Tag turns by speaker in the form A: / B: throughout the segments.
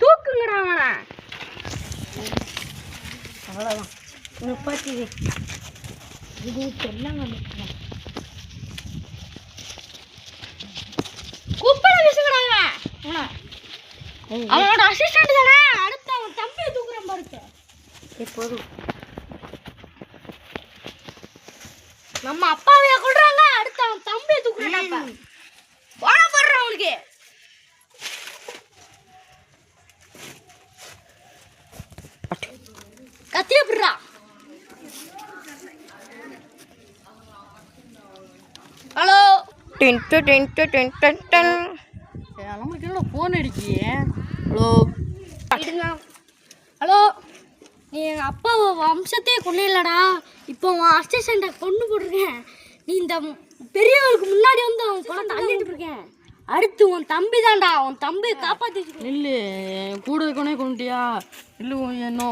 A: தூக்குங்கடா அவனை. அவ்வளோதான் நிப்பாட்டி இது எல்லாம் கூப்பிட விஷயங்கடா அவனோட அசிஸ்டன்ட் தானே. அடுத்து அவன் தம்பியை தூக்குறான் பாருங்க. எப்போதும் நம்ம அப்பாவையா கொள்றாங்க, அடுத்து அவன் தம்பியை தூக்குறான்ப்பா. போன போடுறான் அவனுக்கு. கத்திய பிடுறா. ஹலோ டின்ட்டு டின்ட்டு டின்ட்டு நமக்கு என்ன ஃபோன் அடிக்கியே. ஹலோ ஹலோ, நீ எங்கள் அப்பா வம்சத்தையே கொள்ளையிலடா. இப்போ உன் அசிஸ்டண்ட்டை கொண்டு போட்டிருக்கேன். நீ இந்த பெரியவருக்கு முன்னாடி வந்து அவன் குழந்தை அள்ளிட்டு இருக்கேன். அடுத்து உன் தம்பி தான்டா. உன் தம்பியை காப்பாற்றி
B: இல்லை கூட இருக்கனே கொண்டுட்டியா? இல்லை என்ன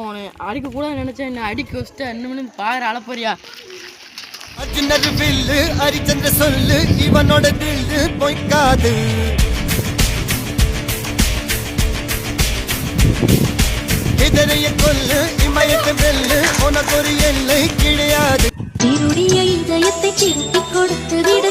B: அடிக்க கூட நினைச்சேன். என்ன அடிக்க வச்சுட்டு இன்னும் பாரு அளப்பறியா?
C: ஹரிச்சந்திர சொல்லு இவனோட தில்லு பொய்க்காது. இதரைய கொல்லு இமயத்தை வெல்லு, உனக்கு ஒரு எல்லை கிடையாது.
D: திருடிய இதயத்தை திருப்பி கொடுத்து விட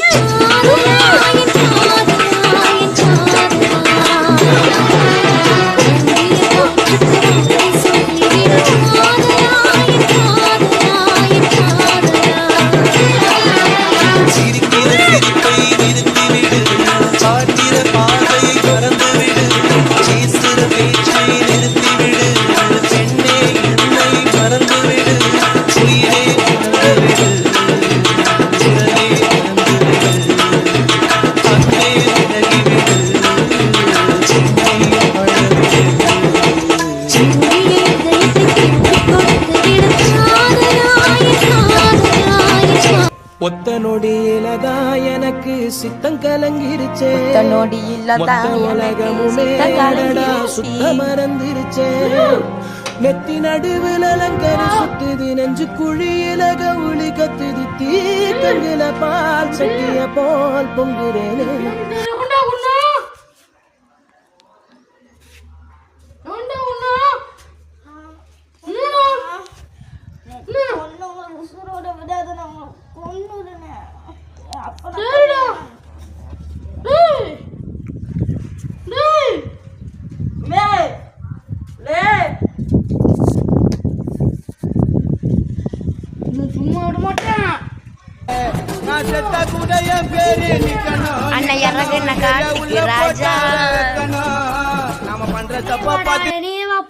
C: ஒத்த நொடியிலதா எனக்கு சித்தம் கலங்கிருச்சே. உலகமுமே சுத்த மறந்துருச்சே. நெத்தி நடுவில் அலங்கரி சுத்துது, நெஞ்சு குழியில கவுளி கத்துது. தீக்கங்குல பால் சட்டிய போல் பொங்குறேனே.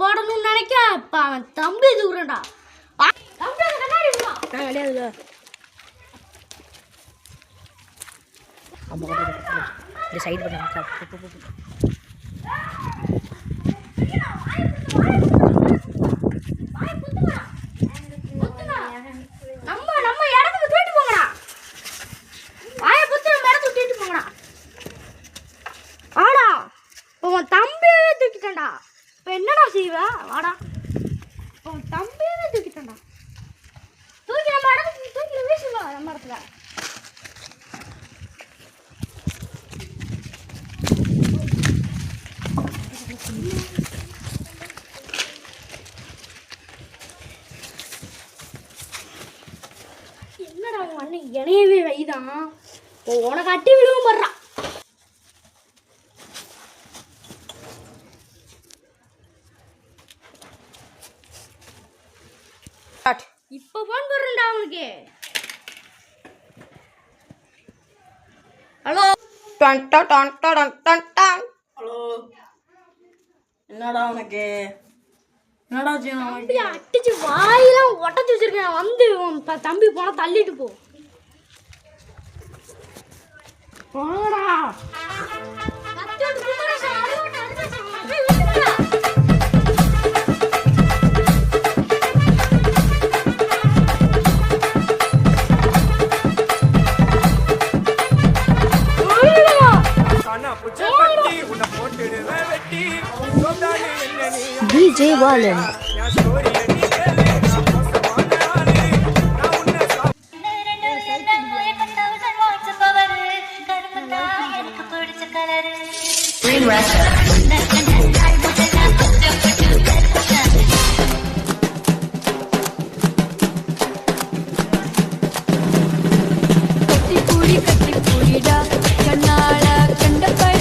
A: போடணும்னு நினைக்க தம்பி தூரண்டா. சைடு நம்ம இடத்துக்கு தூக்கிட்டு போங்கடா. வாய புத்து நம்ம இடத்துக்கு தூக்கிட்டு போங்கடா. வாடா, உன் தம்பியே தூக்கிட்டேன்டா. இப்போ என்னடா செய்வ? வாடா, உன் தம்பியே தூக்கிட்டேன்டா. தூக்கி நம்ம இடத்துக்கு தூக்கி வீசுவா. நம்ம இடத்துல என்னடா உன் அண்ணன் இணையவே வைதான். உனக்கு அட்டி விழுவும் படுறான். இப்ப போன் போடுறா அவனுக்கு. ஹலோ
B: ஹலோ, என்னடா உனக்கு? என்னடா
A: அடிச்சு வாயெல்லாம் ஒட்டச்சு வச்சிருக்கேன். வந்து தம்பி போனா தள்ளிட்டு போ. போடா
D: DJ Wallen. Green Raster.